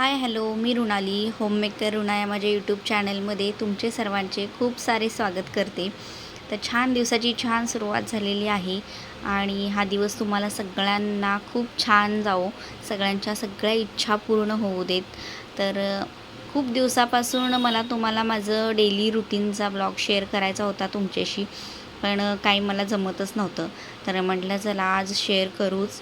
Hi hello, मी रुणाली homemaker Runa या माझ्या YouTube चॅनलमध्ये तुमचे सर्वांचे खूप सारे स्वागत करते. तर छान दिवसाची छान सुरुवात झालेली आहे आणि हा दिवस तुम्हाला सगळ्यांना खूप छान जावो, सगळ्यांच्या सगळ्या इच्छा पूर्ण होऊ देत. तर खूप दिवसापासून मला तुम्हाला माझं डेली रुटीनचा ब्लॉग शेअर करायचा होता तुमच्याशी, पण काही मला जमतच नव्हतं. तर म्हटलं चला आज शेअर करूच.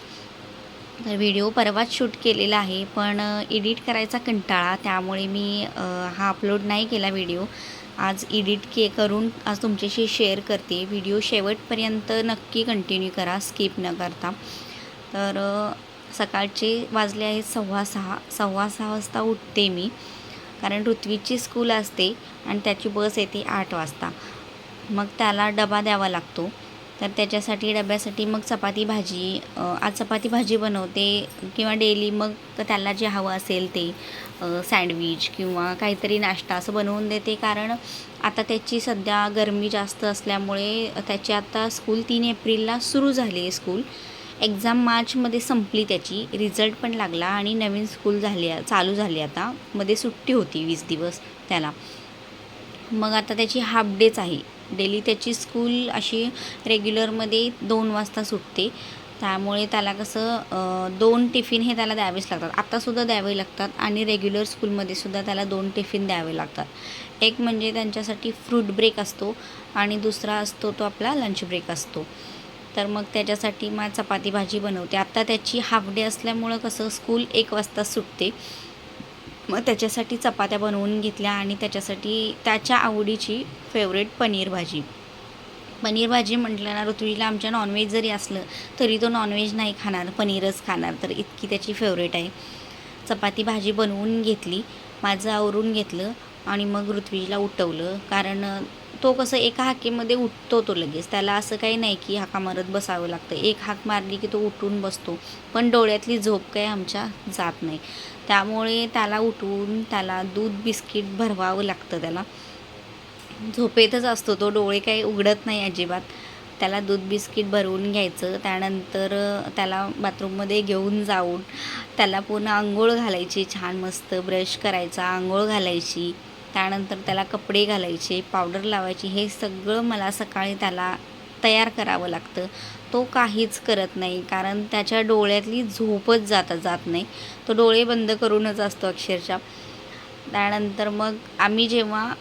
तर व्हिडिओ परवाच शूट केलेला आहे, पण एडिट करायचा कंटाळा, त्यामुळे मी हा अपलोड नाही केला व्हिडिओ. आज एडिट करून आज तुमच्याशी शेअर करते. व्हिडिओ शेवटपर्यंत नक्की कंटिन्यू करा, स्किप न करता. तर सकाळचे वाजले आहेत 6:15. 6:15 वाजता उठते मी, कारण ऋत्वीची स्कूल असते आणि त्याची बस येते 8 वाजता. मग त्याला डबा द्यावा लागतो. तर त्याच्यासाठी डब्यासाठी मग चपाती भाजी, आज चपाती भाजी बनवते किंवा डेली मग त्याला जे हवं असेल ते सँडविच किंवा काहीतरी नाश्ता असं बनवून देते. कारण आता त्याची सध्या गरमी जास्त असल्यामुळे त्याची आता स्कूल 3 एप्रिलला सुरू झाली आहे. स्कूल एक्झाम मार्चमध्ये संपली, त्याची रिझल्ट पण लागला आणि नवीन स्कूल चालू झाली. आता मध्ये सुट्टी होती 20 दिवस त्याला. मग आता त्याची हाफ डेच आहे. डेली त्याची स्कूल अशी रेग्युलरमध्ये 2 वाजता सुटते, त्यामुळे त्याला कसं 2 टिफिन हे त्याला द्यावेच लागतात. आत्तासुद्धा द्यावे लागतात आणि रेग्युलर स्कूलमध्ये सुद्धा त्याला 2 टिफिन द्यावे लागतात. एक म्हणजे त्यांच्यासाठी फ्रूट ब्रेक असतो आणि दुसरा असतो तो आपला लंच ब्रेक असतो. तर मग त्याच्यासाठी मग चपाती भाजी बनवते. आत्ता त्याची हाफ डे असल्यामुळं कसं स्कूल 1 वाजता सुटते. मग त्याच्यासाठी चपात्या बनवून घेतल्या आणि त्याच्यासाठी त्याच्या आवडीची फेवरेट पनीर भाजी. पनीर भाजी म्हटलं ना, ऋत्वीला आमच्या नॉनव्हेज जरी असलं तरी तो नॉनव्हेज नाही खाणार, पनीरच खाणार. तर इतकी त्याची फेवरेट आहे. चपाती भाजी बनवून घेतली, माझं आवरून घेतलं आणि मग ऋत्वीला उठवलं. कारण तो कसं एका हाकेमध्ये उठतो तो लगेच. त्याला असं काही नाही की हाका मारत बसावं लागतं. एक हाक मारली की तो उठून बसतो, पण डोळ्यातली झोप काही आमच्या जात नाही. त्यामुळे त्याला उठवून त्याला दूध बिस्किट भरवावं लागतं. त्याला झोपेतच असतो तो, डोळे काही उघडत नाही अजिबात. त्याला दूध बिस्किट भरवून घ्यायचं. त्यानंतर त्याला बाथरूममध्ये घेऊन जाऊन त्याला पूर्ण अंघोळ घालायची, छान मस्त ब्रश करायचा, अंघोळ घालायची. त्यानंतर त्याला कपडे घालायचे, पावडर लावायची. हे सगळं मला सकाळी त्याला तयार करावं लागतं. तो काहीच करत नाही, कारण त्याच्या डोळ्यातली झोपच जात नाही. तो डोळे बंद करूनच असतो अक्षरशः. त्यानंतर मग आम्ही जेव्हा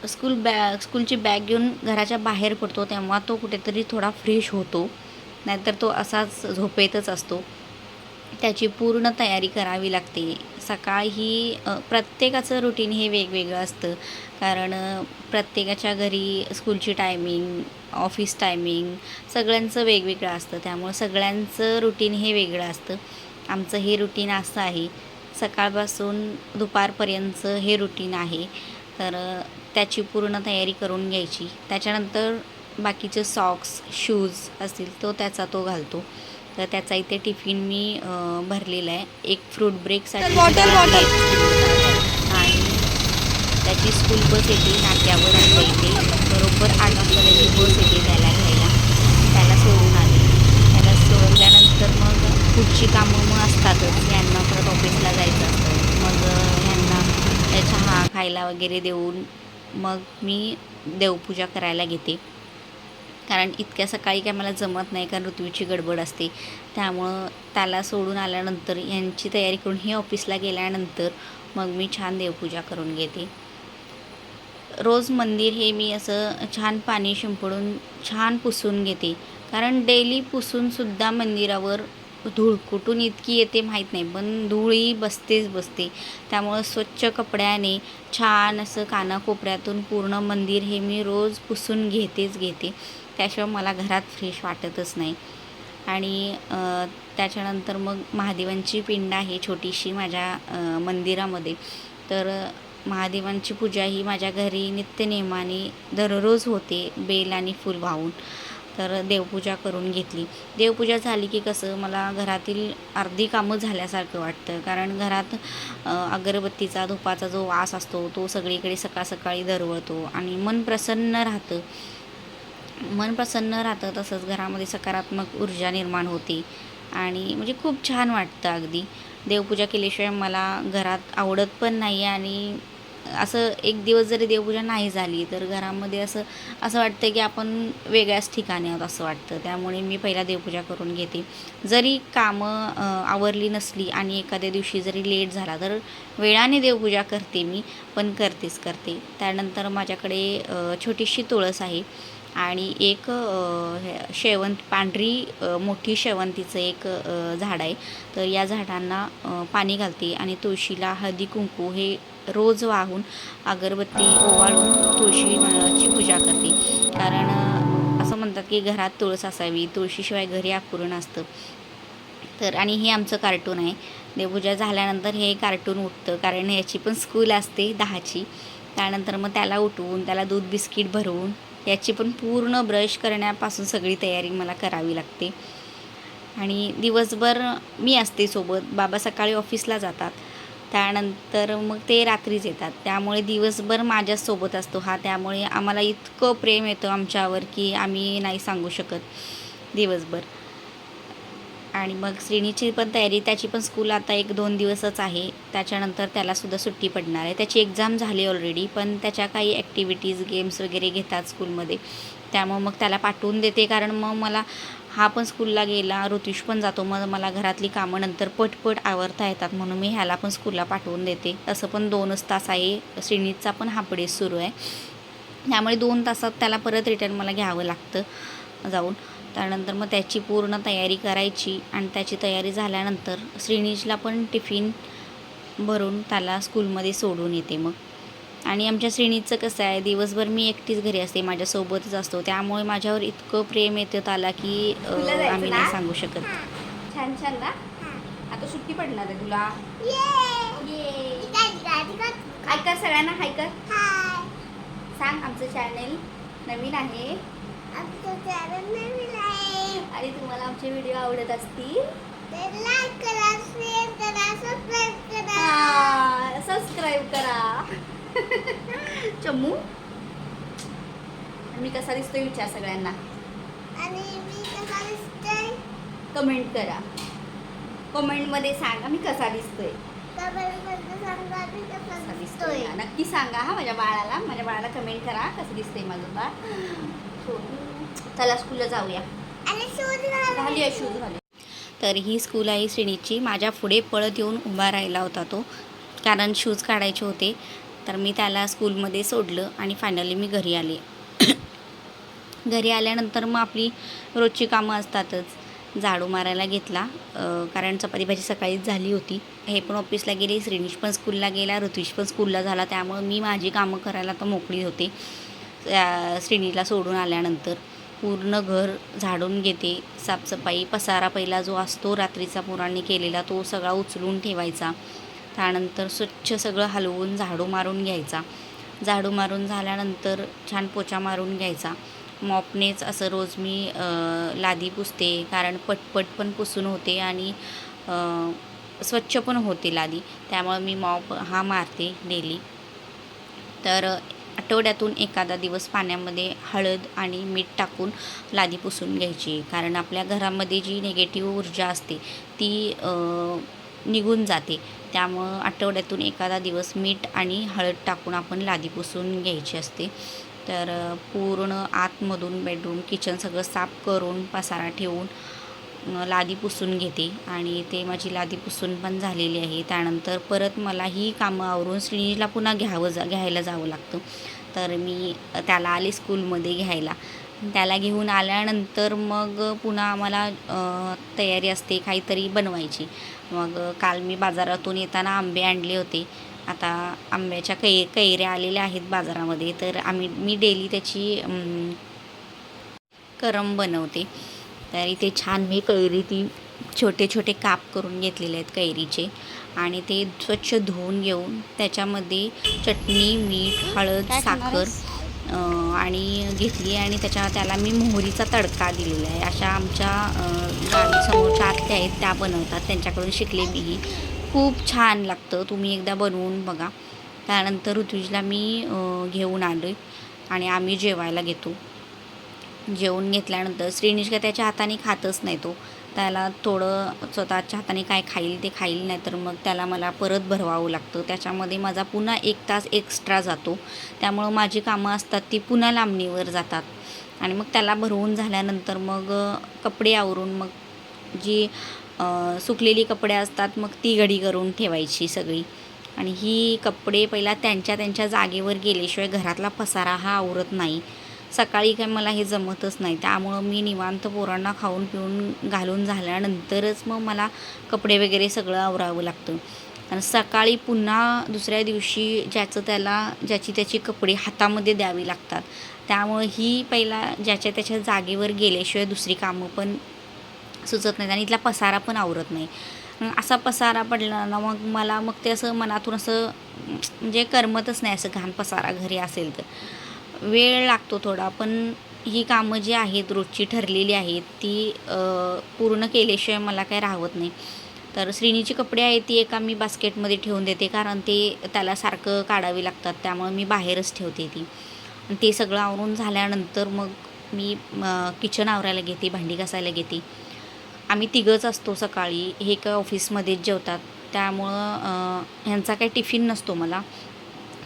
स्कूलची बॅग घेऊन घराच्या बाहेर पडतो तेव्हा तो कुठेतरी थोडा फ्रेश होतो, नाहीतर तो असाच झोपेतच असतो. त्याची पूर्ण तयारी करावी लागते. सकाळ ही प्रत्येकाचं रुटीन हे वेगवेगळं असतं, कारण प्रत्येकाच्या घरी स्कूलची टायमिंग, ऑफिस टायमिंग सगळ्यांचं वेगवेगळं असतं. त्यामुळे सगळ्यांचं रुटीन हे वेगळं असतं. आमचं हे रुटीन असं आहे, सकाळपासून दुपारपर्यंतचं हे रुटीन आहे. तर त्याची पूर्ण तयारी करून घ्यायची. त्याच्यानंतर बाकीचे सॉक्स, शूज असतील त्याचा तो घालतो. तर त्याचा इथे टिफिन मी भरलेला आहे. एक फ्रूट ब्रेकसाठी आणि त्याची स्कूल बस येते नाक्यावर आमच्या इथे. बरोबर 8 वाजता त्याची बस येते त्याला घ्यायला. त्याला सोडून आले. त्याला सोडल्यानंतर मग पुढची कामं मग असतातच. यांना परत ऑफिसला जायचं असतं. मग ह्यांना चहा खायला वगैरे देऊन मग मी देवपूजा करायला घेते. कारण इतक्या सकाळी काय मला जमत नाही, कारण ऋत्वीची गडबड असते. त्यामुळं त्याला सोडून आल्यानंतर यांची तयारी करून हे ऑफिसला गेल्यानंतर मग मी छान देवपूजा करून घेते. रोज मंदिर हे मी असं छान पाणी शिंपडून छान पुसून घेते, कारण डेली पुसूनसुद्धा मंदिरावर धूळ कुठून इतकी येते माहीत नाही, पण धूळही बसते. त्यामुळं स्वच्छ कपड्याने छान असं कानाकोपऱ्यातून पूर्ण मंदिर हे मी रोज पुसून घेते. त्याशिवाय मला घरात फ्रेश वाटतच नाही. आणि त्याच्यानंतर मग महादेवांची पिंड आहे छोटीशी माझ्या मंदिरामध्ये. तर महादेवांची पूजा ही माझ्या घरी नित्यनेमाने दररोज होते, बेल आणि फूल वाहून. तर देवपूजा करून घेतली. देवपूजा झाली की कसं मला घरातील अर्धी कामं झाल्यासारखं वाटतं, कारण घरात अगरबत्तीचा, धुपाचा जो वास असतो तो सगळीकडे सकाळी दरवळतो आणि मन प्रसन्न राहतं. तसंच घरामध्ये सकारात्मक ऊर्जा निर्माण होते आणि म्हणजे खूप छान वाटतं अगदी. देवपूजा केल्याशिवाय मला घरात आवडत पण नाही आणि असं एक दिवस जरी देवपूजा नाही झाली तर घरामध्ये असं वाटतं की आपण वेगळ्याच ठिकाणी आहोत असं वाटतं. त्यामुळे मी पहिला देवपूजा करून घेते. जरी कामं आवरली नसली आणि एखाद्या दिवशी जरी लेट झाला तर वेळाने देवपूजा करते मी, पण करतेच करते. त्यानंतर माझ्याकडे छोटीशी तुळस आहे आणि एक पांढरी मोठी शेवंतीचं एक झाड आहे. तर या झाडांना पाणी घालते आणि तुळशीला हळदी कुंकू हे रोज वाहून अगरबत्ती ओवाळून तुळशीची पूजा करते. कारण असं म्हणतात की घरात तुळस असावी, तुळशीशिवाय घरी अपुरण असतं. तर आणि हे आमचं कार्टून आहे. देवपूजा झाल्यानंतर हे कार्टून उठतं, कारण याची पण स्कूल असते 10ची. त्यानंतर मग त्याला उठवून त्याला दूध बिस्किट भरवून याची पण पूर्ण ब्रश करण्यापासून सगळी तयारी मला करावी लागते. आणि दिवसभर मी असते सोबत. बाबा सकाळी ऑफिसला जातात, त्यानंतर मग ते रात्रीच येतात. त्यामुळे दिवसभर माझ्यासोबत असतो हा. त्यामुळे आम्हाला इतकं प्रेम येतं आमच्यावर की आम्ही नाही सांगू शकत दिवसभर. आणि मग श्रेणीची पण तयारी, त्याची पण स्कूल आता 1-2 दिवसच आहे. त्याच्यानंतर त्यालासुद्धा सुट्टी पडणार आहे. त्याची एक्झाम झाली ऑलरेडी, पण त्याच्या काही ॲक्टिव्हिटीज गेम्स वगैरे घेतात स्कूलमध्ये. त्यामुळं मग त्याला पाठवून देते, कारण मग मला हा पण स्कूलला गेला, ऋतुष पण जातो, मग मला घरातली कामं नंतर पटपट आवरता येतात, म्हणून मी ह्याला पण स्कूलला पाठवून देते. तसं पण 2च तास आहे. श्रेणीचा पण हाफ डे सुरू आहे, त्यामुळे 2 तासात त्याला परत रिटर्न मला घ्यावं लागतं जाऊन. त्यानंतर मग त्याची पूर्ण तयारी करायची आणि त्याची तयारी झाल्यानंतर श्रीनिजला पण टिफिन भरून त्याला स्कूलमध्ये सोडून येते मग. आणि आमच्या श्रेणीचं कसं आहे, दिवसभर मी एकटीच घरी असते, माझ्यासोबतच असतो. त्यामुळे माझ्यावर इतकं प्रेम येतं त्याला की आम्ही नाही सांगू शकत. छान छान ना. आता सुट्टी पडणार आहे तुला. हाय कर सगळ्यांना, हाय कर. सांग आमचं चॅनल नवीन आहे आणि तुम्हाला आमचे व्हिडिओ आवडत असतील तर लाईक करा, शेअर करा, सबस्क्राईब करा. चम्मू, मी कसा दिसतोय विचार सगळ्यांना आणि मी कसा दिसतोय कमेंट करा. कमेंटमध्ये सांगा मी कसा दिसतोय. कसा दिसतोय नक्की सांगा हा. माझ्या बाळाला कमेंट करा कसं दिसतंय माझं बाळ. चला स्कूलला जाऊया. शूज घाले. तर ही स्कूल आहे श्रेणीची. माझ्या पुढे पळत येऊन उभा राहिला होता तो, कारण शूज काढायचे होते. तर मी त्याला स्कूलमध्ये सोडलं आणि फायनली मी घरी आले. घरी आल्यानंतर मग आपली रोजची कामं असतातच. झाडू मारायला घेतला, कारण चपाती भाजी सकाळीच झाली होती. हे पण ऑफिसला गेले, श्रेणीश पण स्कूलला गेला, ऋतुष पण स्कूलला झाला. त्यामुळं मी माझी कामं करायला तर मोकळी होते. श्रेणीला सोडून आल्यानंतर पूर्ण घर झाडून घेते, साफसफाई. पसारा पहिला जो असतो रात्रीचा पोरांनी केलेला तो सगळा उचलून ठेवायचा. त्यानंतर स्वच्छ सगळं हलवून झाडू मारून घ्यायचा. झाडू मारून झाल्यानंतर छान पोचा मारून घ्यायचा. मॉपनेच असं रोज मी लादी पुसते, कारण पटपट पण पुसून होते आणि स्वच्छ पण होते लादी. त्यामुळे मी मॉप हा मारते डेली. तर आठवड्यातून एखादा दिवस पाण्यामध्ये हळद आणि मीठ टाकून लादी पुसून घ्यायची, कारण आपल्या घरामध्ये जी निगेटिव्ह ऊर्जा असते ती निघून जाते. त्यामुळं आठवड्यातून एखादा दिवस मीठ आणि हळद टाकून आपण लादी पुसून घ्यायची असते. तर पूर्ण आतमधून बेडरूम किचन सगळं साफ करून पसारा ठेवून लादी पुसून घेते आणि ते माझी लादी पुसून पण झालेली आहे. त्यानंतर परत मला ही कामं आवरून श्रीनिजला पुन्हा घ्यायला जावं लागतं. तर मी त्याला आले स्कूलमध्ये घ्यायला. त्याला घेऊन आल्यानंतर मग पुन्हा आम्हाला तयारी असते काहीतरी बनवायची. मग काल मी बाजारातून येताना आंबे आणले होते. आता आंब्याच्या कैऱ्या आलेल्या आहेत बाजारामध्ये, तर मी डेली त्याची करम बनवते. तर इथे छान मी कैरी ती छोटे छोटे काप करून घेतलेले आहेत कैरीचे आणि ते स्वच्छ धुवून घेऊन त्याच्यामध्ये चटणी, मीठ, हळद, साखर आणि घेतली आणि त्याला मी मोहरीचा तडका दिलेला आहे. अशा आमच्या समोरच्या आत्या आहेत त्या बनवतात, त्यांच्याकडून शिकले मी. ही खूप छान लागतं, तुम्ही एकदा बनवून बघा. त्यानंतर ऋतुजला मी घेऊन आलो आणि आम्ही जेवायला घेतो. जेवून घेतल्यानंतर श्रीनिश का त्याच्या हाताने खातच नाही तो, त्याला थोडं स्वतःच्या हाताने काय खाईल ते खाईल, नाही तर मग त्याला मला परत भरवावं लागतं. त्याच्यामध्ये माझा पुन्हा 1 तास एक्स्ट्रा जातो. त्यामुळं माझी कामं असतात ती पुन्हा लांबणीवर जातात. आणि मग त्याला भरवून झाल्यानंतर मग कपडे आवरून मग जी सुकलेली कपडे असतात मग ती घडी करून ठेवायची सगळी. आणि ही कपडे पहिला त्यांच्या त्यांच्या जागेवर गेल्याशिवाय घरातला पसारा हा आवरत नाही. सकाळी काय मला हे जमतच नाही. त्यामुळं मी निवांत पोरांना खाऊन पिऊन घालून झाल्यानंतरच मग मला कपडे वगैरे सगळं आवरावं लागतं. आणि सकाळी पुन्हा दुसऱ्या दिवशी ज्याची त्याची कपडे हातामध्ये द्यावी लागतात. त्यामुळं ही पहिला ज्याच्या त्याच्या जागेवर गेल्याशिवाय दुसरी कामं पण सुचत नाहीत आणि इथला पसारा पण आवरत नाही. असा पसारा पडला ना मग ते असं मनातून असं म्हणजे करमतच नाही असं घाण पसारा घरी असेल तर. वेळ लागतो थोडा, पण ही कामं जी आहेत रोजची ठरलेली आहेत ती पूर्ण केल्याशिवाय मला काही राहत नाही. तर श्रीनीची कपडे आहेत ती एका मी बास्केटमध्ये ठेवून देते, कारण ते त्याला सारखं काढावी लागतात. त्यामुळे मी बाहेरच ठेवते ती. आणि ते सगळं आवरून झाल्यानंतर मग मी किचन आवरायला घेते, भांडी घासायला घेते. आम्ही तिघंच असतो सकाळी. हे काय ऑफिसमध्येच जेवतात. त्यामुळं ह्यांचा काही टिफिन नसतो मला.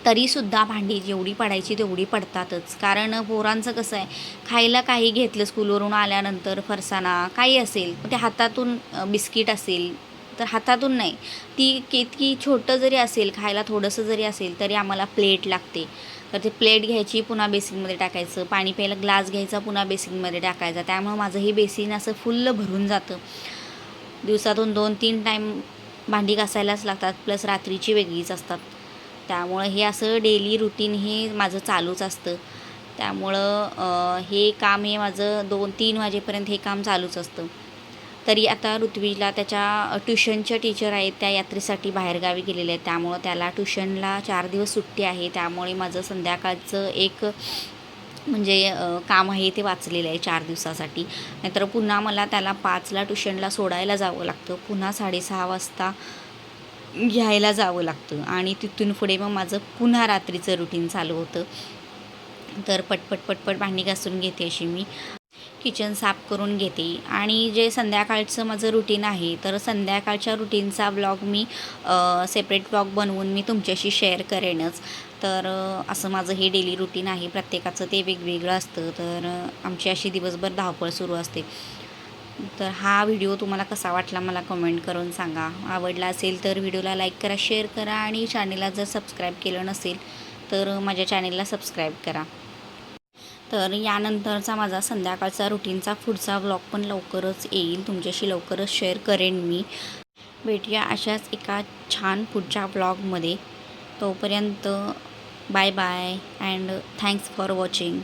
तरीसुद्धा भांडी जेवढी पडायची तेवढी पडतातच. कारण पोरांचं कसं आहे, खायला काही घेतलं स्कूलवरून आल्यानंतर फरसाणा काही असेल, ते हातातून बिस्किट असेल तर हातातून नाही, ती किती छोटं जरी असेल, खायला थोडंसं जरी असेल तरी आम्हाला प्लेट लागते. तर ते प्लेट घ्यायची, पुन्हा बेसिनमध्ये टाकायचं. पाणी प्यायला ग्लास घ्यायचा, पुन्हा बेसिनमध्ये टाकायचा. त्यामुळं माझं हे बेसिन असं फुल्ल भरून जातं. दिवसातून 2-3 टाईम भांडी घासायलाच लागतात, प्लस रात्रीची वेगळीच असतात. त्यामुळं हे असं डेली रुटीन हे माझं चालूच असतं. त्यामुळं हे काम हे माझं 2-3 वाजेपर्यंत हे काम चालूच असतं. तरी आता ऋत्वीला त्याच्या ट्युशनच्या टीचर आहेत त्या यात्रेसाठी बाहेरगावी गेलेल्या आहेत. त्यामुळं त्याला ट्युशनला 4 दिवस सुट्टी आहे. त्यामुळे माझं संध्याकाळचं एक म्हणजे काम आहे ते वाचलेलं आहे 4 दिवसासाठी. नाहीतर पुन्हा मला त्याला 5ला ट्युशनला सोडायला जावं लागतं. पुन्हा 6:30 वाजता घ्यायला जावं लागतं आणि तिथून पुढे मग माझं पुन्हा रात्रीचं रुटीन चालू होतं. तर पटपट भांडी घासून घेते अशी मी. किचन साफ करून घेते आणि जे संध्याकाळचं माझं रुटीन आहे, तर संध्याकाळच्या रुटीनचा ब्लॉग मी सेपरेट ब्लॉग बनवून मी तुमच्याशी शेअर करेनच. तर असं माझं हे डेली रुटीन आहे. प्रत्येकाचं ते वेगवेगळं असतं. तर आमची अशी दिवसभर धावपळ सुरू असते. तर हा व्हिडिओ तुम्हाला कसा वाटला मला कमेंट करून सांगा. आवडला असेल तर व्हिडिओला लाईक करा, शेअर करा आणि चॅनेलला जर सबस्क्राईब केलं नसेल तर माझ्या चॅनेलला सबस्क्राईब करा. तर यानंतरचा माझा संध्याकाळचा रुटीनचा पुढचा व्लॉग पण लवकरच येईल. तुमच्याशी लवकरच शेअर करेन मी. भेटूया अशाच एका छान पुढच्या व्लॉगमध्ये. तोपर्यंत bye bye and thanks for watching.